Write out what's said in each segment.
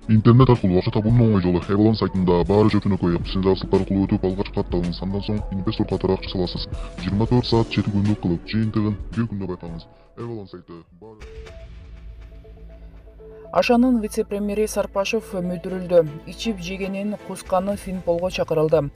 Интернет аркылуу акча табуунун оңой жолу Avalon сайтында баары жөтүнө коюп, сиз арсыз аркылуу өтүп алгач катталыңыз. Андан соң инвестор катары акча саласыз. 24 саат 7 күндүк кылып жыйынтыгын бир күндө байкаңыз. Avalon сайты Ашанын вице-премьери Сарпашев мүдүрүлдү. Ичип жегенин кусканы Финполго чакырылды.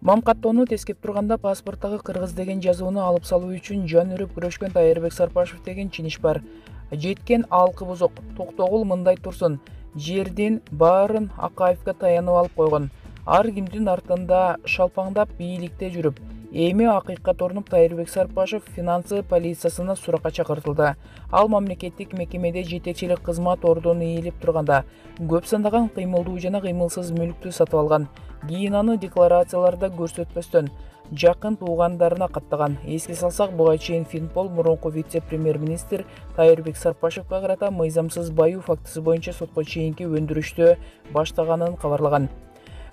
Мамкаттоону тескеп турганда паспорттагы кыргыз деген жазууну алып салуу үчүн жан үрүп күрөшкөн Тайырбек Сарпашев деген чиниш бар. Жеткен алкы бузук. Токтогул мындай турсун. Жердин баарын Акаевге таянып алып койгон. Ар кимдин артында шалпаңдап бийликте жүрүп, эми акыйкат орнуп Тайырбек Сарпашев финансы полициясына суракка чакыртылды. Ал мамлекеттик мекемеде жетекчилик кызмат ордуну ээлеп турганда көп сандаган кыймылдуу жана кыймылсыз мүлктү сатып алган. Кийин аны декларацияларда көрсөтпөстөн жакын туугандарына каттаган. Эске салсак, буга чейин Финпол мурунку вице-премьер-министр Тайырбек Сарпашевге карата мыйзамсыз баюу фактысы боюнча сотко чейинки өндүрүштү баштаганын кабарлаган.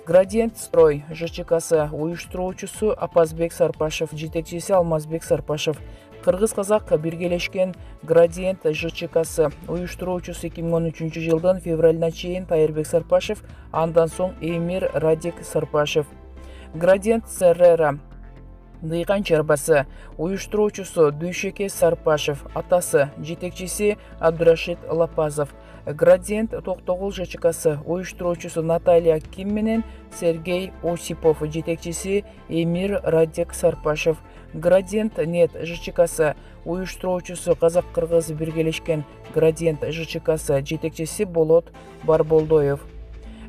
Градиент строй ЖЧКсы уюштуруучусу Апазбек Сарпашев, жетекчиси Алмазбек Сарпашев. Кыргыз-казак биргелешкен Градиент ЖЧКсы уюштуруучусу 2013 жылдын февралына чейин Тайырбек Сарпашев, андан соң Эмир Радик Сарпашев. Градиент СРР Дыйкан чарбасы уюштуруучусу Дүйшеке Сарпашев, атасы жетекчиси Абдурашид Лапазов. Градиент Токтогул ЖЧКсы уюштуруучусу Наталья Ким менен Сергей Осипов, жетекчиси Эмир Радик Сарпашев. Градиент Нет ЖЧКсы уюштуруучусу Казак-Кыргыз биргелешкен Градиент ЖЧКсы жетекчиси Болот Барболдоев.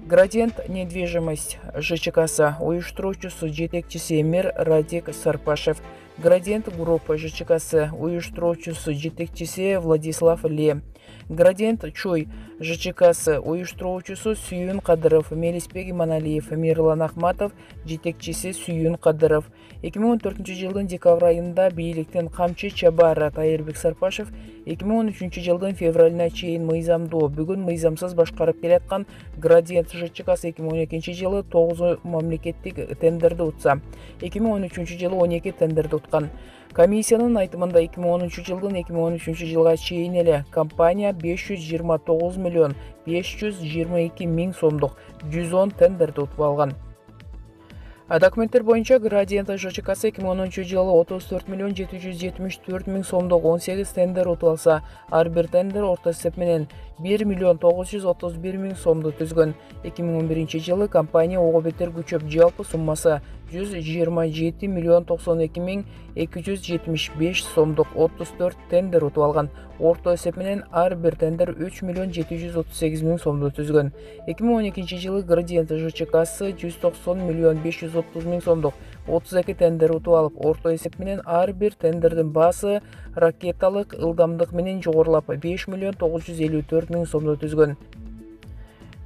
Градиент Недвижимость ЖЧКсы уюштуруучусу жетекчиси Эмир Радик Сарпашев. Градиент Групп ЖЧКсы уюштуруучусу жетекчиси Владислав Ле. Градиент Чуй ЖЧКсы уюштуруучусу Сүйүн Кадыров, Мелисбек Иманалиев, Мирлан Ахматов, жетекчиси Сүйүн Кадыров. 2014 жылдын декабрь айында бийликтен камчы чабары Тайырбек Сарпашев 2013 жылдын февралына чейин мыйзамдуу, бүгүн мыйзамсыз башкарып келаткан Градиент ЖЧКсы 2012 жылы 9 мамлекеттик тендерди утса, 2013 жылы 12 тендерди уткан. Комиссиянын айтымында 2013 жылдын 2013 жылга чейин эле компания 529 миллион 522 миң сомдук 110 тендерди утуп алган. Документтер боюнча Градиент ЖЧКсы 2013 жылы 34 миллион 774 миң сомдук 18 тендер утуп алса, ар бир тендер орто эсеп менен 1 миллион 931 миң сомду түзгөн. 2011 жылы компания ого бетер күчөп, жалпы суммасы 127 миллион 92 миң 275 сомдук 34 тендер утуп алган. Орто эсеп менен ар бир тендер 3 миллион 738 миң сомду түзгөн. 2012 жылы Градиент ЖЧКсы 190 миллион 530 миң сомдук 32 тендер утуп алып, орто эсеп менен ар бир тендердин баасы ракеталык ылдамдык менен жогорулап 5 миллион 954 миң сомду түзгөн.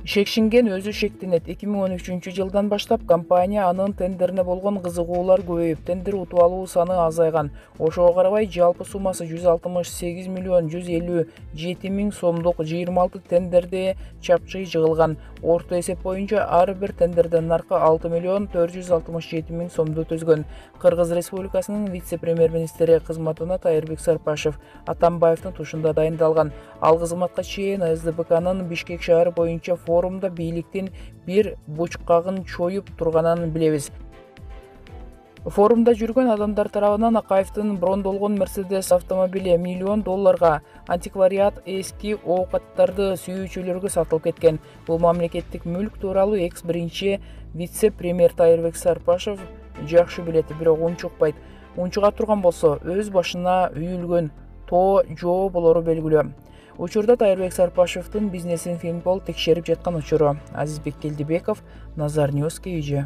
Шекшинген өзү шектенет. 2013 жылдан баштап компания анын тендерине болгон кызыгуулар көбөйүп, тендер утуп алуу саны азайган. Ошого карабай, жалпы суммасы 168 миллион 157 миң сомдук 26 тендерде чапчый жыгылган. Орто эсеп боюнча ар бир тендердин наркы 6 миллион 467 миң сомду түзгөн. Кыргыз Республикасынын вице-премьер-министри кызматына Тайырбек Сарпашев Атамбаевдин тушунда дайындалган. Ал кызматка чейин СДПКнын Бишкек шаары боюнча форумда бийликтин бир бучкагын чоюп турганын билебиз. Форумда жүргөн адамдар тарабынан Акаевдин брондолгон Мерседес автомобили $1 миллион антиквариат эски оокаттарды сүйүүчүлөргө сатылып кеткен. Бул мамлекеттик мүлк тууралуу экс-биринчи вице-премьер Тайырбек Сарпашев жакшы билет, бирок унчукпайт. Унчуга турган болсо, өз башына үйүлгөн тоо жоо болору белгилүү. Учурда Тайырбек Сарпашевдин бизнесин Финпол текшерип жаткан учуру. Азизбек Келдибеков, Назар Ньюс KG.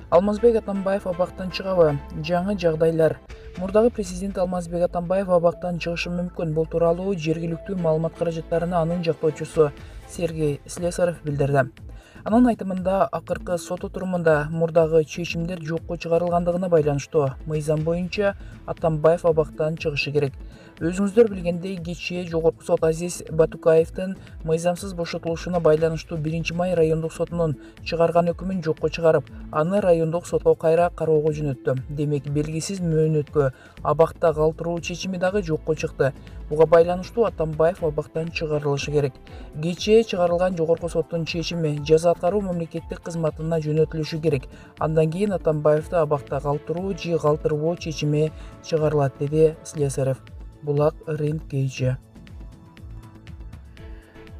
Алмазбек Атамбаев абактан чыгабы? Жаңы жагдайлар. Мурдагы президент Алмазбек Атамбаев абактан чыгышы мүмкүн. Бул тууралуу жергиликтүү маалымат каражаттарына анын жактоочусу Сергей Слесарев билдирди. Анын айтымында акыркы сот отурумунда мурдагы чечимдер жокко чыгарылгандыгына байланыштуу мыйзам боюнча Атамбаев абактан чыгышы керек. Өзүңүздөр билгендей, кечээ жогорку сот Азиз Батукаевдин мыйзамсыз бошотулушуна байланыштуу 1-май райондук сотунун чыгарган өкүмүн жокко чыгарып, аны райондук сотко кайра кароого жөнөттү. Демек, белгисиз мөөнөткө абакта калтыруу чечими дагы жокко чыкты. Буга байланыштуу Атамбаев абактан чыгарылышы керек. Кечээ чыгарылган жогорку соттун чечими жаза аткаруу мамлекеттик кызматына жөнөтүлүшү керек. Андан кийин Атамбаевди абакта калтыруу же калтырбоо чечими чыгарылат, деди Слесарев. Булак Рент Кейджи.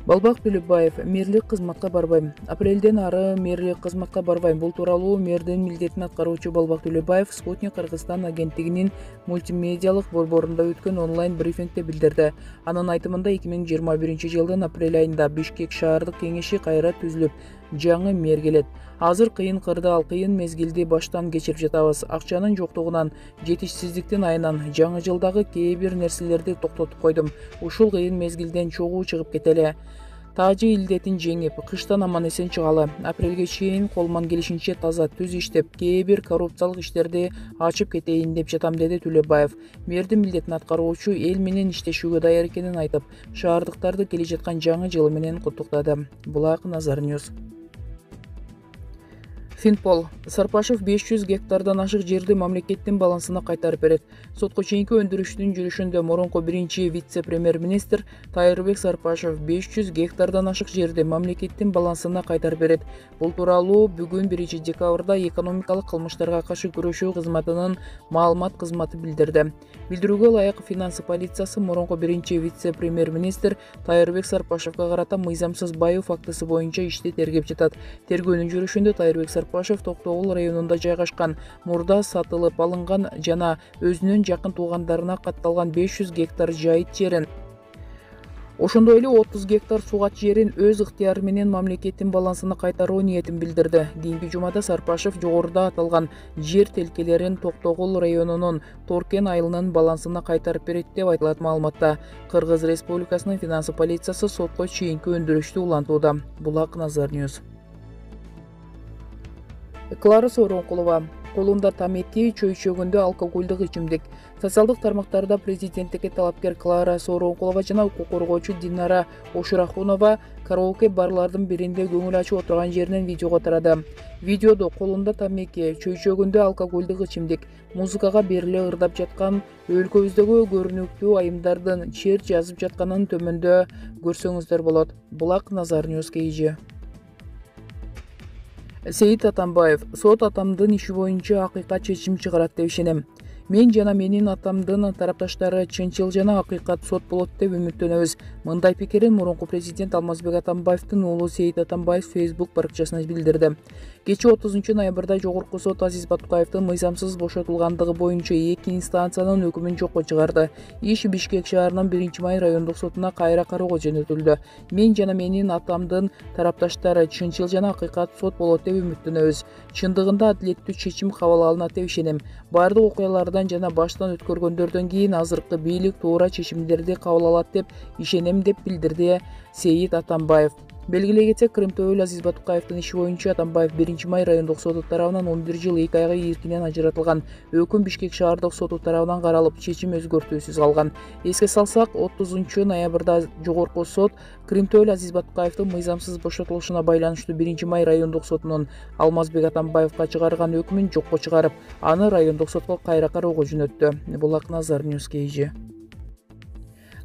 Балбак Төлөбаев: мэрлик кызматка барбайм. Апрелден ары мэрлик кызматка барбайм. Бул тууралуу мэрдин милдетин аткаруучу Балбак Төлөбаев Спутник Кыргызстан агенттигинин мультимедиалык борборунда өткөн онлайн брифингде билдирди. Анын айтымында 2021-жылдын апрель айында Бишкек шаардык кеңеши кайра түзүлүп, жаңы мэр келет. Азыр кыйын кырдаал, кыйын мезгилди баштан кечирип жатабыз. Акчанын жоктугунан, жетишсиздиктин айынан жаңы жылдагы кээ бир нерселерди токтотуп койдум. Ушул кыйын мезгилден чогуу чыгып кетели. Таажы илдетин жеңип, кыштан аман эсен чыгалы. Апрелге чейин колуман келишинче таза, түз иштеп, кээ бир коррупциялык иштерди ачып кетейин деп жатам, деди Төлөбаев. Мэрдин милдетин аткаруучу эл менен иштешүүгө даяр экенин айтып, шаардыктарды келе жаткан жаңы жылы менен куттуктады. Булак Назар Ньюс. Финпол: Сарпашев 500 гектардан ашык жерди мамлекеттин балансына кайтарып берет. Сотко чейинки өндүрүштүн жүрүшүндө мурунку биринчи вице-премьер-министр Тайырбек Сарпашев 500 гектардан ашык жерди мамлекеттин балансына кайтарып берет. Бул тууралуу бүгүн 1 декабрда экономикалык кылмыштарга каршы күрөшүү кызматынын маалымат кызматы билдирди. Билдирүүгө ылайык, финансы полициясы мурунку биринчи вице-премьер-министр Тайырбек Сарпашевга карата мыйзамсыз баюу фактысы боюнча ишти тергеп жатат. Тергөөнүн жүрүшүндө Тайырбек Сарпашев Токтогул районунда жайгашкан, мурда сатылып алынган жана өзүнүн жакын туугандарына катталган 500 гектар жайыт жерин, ошондой эле 30 гектар сугат жерин өз ыктыяры менен мамлекеттин балансына кайтаруу ниетин билдирди. Кийинки жумада Сарпашев жогоруда аталган жер телкелерин Токтогул районунун Торкен айылынын балансына кайтарып берет деп айтылат маалыматта. Кыргыз Республикасынын финансы полициясы сотко чейинки өндүрүштү улантууда. Булак Назар Ньюс. Клара Сооронкулова: колунда тамети, чөйчөгүндө алкоголдук ичимдик. Социалдык тармактарда президенттикке талапкер Клара Сооронкулова жана укук коргоочу Динара Ошурахунова караоке барлардын биринде көңүл ачып отурган жеринен видеого тарады. Видеодо колунда тамеки, чөйчөгүндө алкоголдук ичимдик, музыкага бериле ырдап жаткан өлкөбүздөгү көрүнүктүү айымдардын чер жазып жатканын төмөндө көрсөңүздөр болот. Булак Назар Ньюс Кейджи. Сейит Атамбаев: сот атамдын иши боюнча акыйкат чечим чыгарат деп ишенем. Мен жана менин атамдын тарапташтары чынчыл жана акыйкат сот болот деп үмүттөнөбүз. Мындай пикирин мурунку президент Алмазбек Атамбаевдин уулу Сейит Атамбаев Facebook баракчасына билдирди. Кечээ 30 ноябрда жогорку сот Азиз Батукаевдин мыйзамсыз бошотулгандыгы боюнча 2 инстанциянын өкүмүн жокко чыгарды. Иш Бишкек шаарынын 1-май райондук сотуна кайра кароого жөнөтүлдү. Мен жана менин атамдын тарапташтары чынчыл жана акыйкат сот болот деп үмүттөнөбүз. Чындыгында адилеттүү чечим кабыл алынат деп ишенем. Бардык окуялардан жана баштан өткөргөндөрдөн кийин азыркы бийлик туура чечимдерди кабыл алат деп ишенем, деп билдирди Сейит Атамбаев. Белгилей кетсек, Крымтөөл Азиз Батукаевдин иши боюнча Атамбаев 1-май райондук соту тарабынан 11 жыл 2 айга эркинен ажыратылган. Өкүм Бишкек шаардык соту тарабынан каралып, чечим өзгөртүүсүз калган. Эске салсак, 30 ноябрда жогорку сот Крымтөөл Азиз Батукаевдин мыйзамсыз бошотулушуна байланыштуу 1-май райондук сотунун Алмазбек Атамбаевга чыгарган өкүмүн жокко чыгарып, аны райондук сотко кайра кароого жөнөттү. Булак Назар Ньюс Кейджи.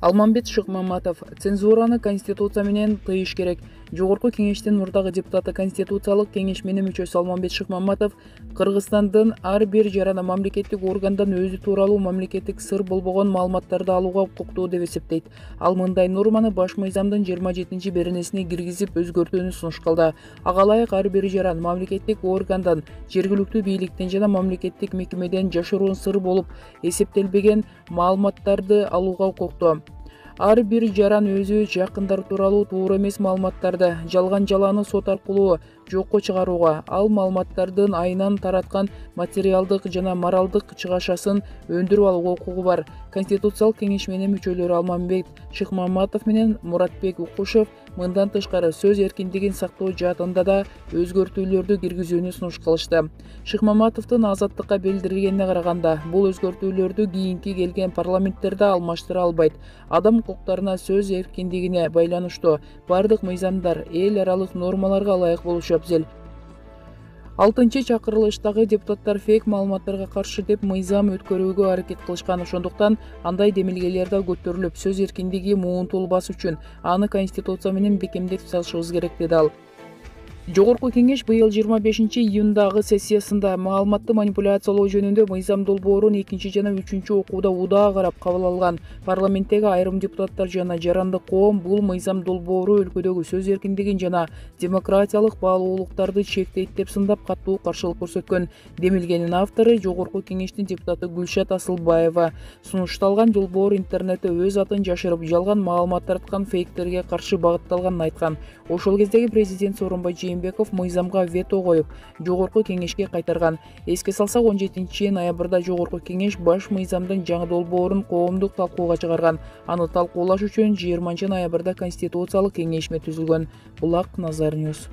Алмамбет Шыкмаматов: цензураны конституция менен тыйыш керек. Жогорку кеңештин мурдагы депутаты, Конституциялык кеңеш менен мүчөсү Алмамбет Шыкмаматов Кыргызстандын ар бир жарана мамлекеттик органдан өзү тууралуу мамлекеттик сыр болбогон маалыматтарды алууга укуктуу деп эсептейт. Ал мындай норманы баш мыйзамдын 27-беренесине киргизип өзгөртүүнү сунушталды. Ага ылайык ар бир жаран мамлекеттик органдан, жергиликтүү бийликтен жана мамлекеттик мекемеден жашыруун сыр болуп эсептелбеген маалыматтарды алууга укуктуу. Ар бир жаран өзү жакындары тууралуу туура эмес маалыматтарды жалган жаланы сот аркылуу жокко чыгарууга, ал маалыматтардын айынан тараткан материалдык жана моралдык чыгашасын өндүрүп алууга укугу бар. Конституциялык кеңешменин мүчөлөрү Алмамбет Шыкмаматов менен Муратбек Укушев мындан тышкары сөз эркиндигин сактоо жаатында да өзгөртүүлөрдү киргизүүнү сунуш кылышты. Шыкмаматовдун азаттыкка билдиргенине караганда, бул өзгөртүүлөрдү кийинки келген парламенттерде алмаштыра албайт. Адам укуктарына, сөз эркиндигине байланыштуу бардык мыйзамдар эл аралык нормаларга ылайык болушу абзел. 6-чакырылыштагы депутаттар фейк маалыматтарга каршы деп мыйзам өткөрүүгө аракет кылышкан. Ошондуктан андай демилгелер да көтөрүлүп, сөз эркиндиги муунтулбас үчүн аны Конституция менен бекемдеп салышыбыз керек деди ал. Жогорку кеңеш быйыл 25-июндагы сессиясында маалыматты манипуляциялоо жөнүндө мыйзам долбоорун 2 жана 3 окууда удаа карап кабыл алган. Парламенттеги айрым депутаттар жана жарандык коом бул мыйзам долбоору өлкөдөгү сөз эркиндигин жана демократиялык баалуулуктарды чектейт деп сындап катуу каршылык көрсөткөн. Демилгенин автору Жогорку кеңештин депутаты Гүлшат Асылбаева сунушталган долбоор интернетте өз атын жашырып, жалган маалымат тараткан фейктерге каршы багытталганын айткан. Ошол кездеги президент Сооронбай Жээнбеков мыйзамга вето коюп, Жогорку кеңешке кайтарган. Эске салсак, 17 ноябрда Жогорку кеңеш баш мыйзамдын жаңы долбоорун коомдук талкууга чыгарган. Аны талкуулаш үчүн 20 ноябрда Конституциялык кеңешме түзүлгөн. Булак Назар Ньюс.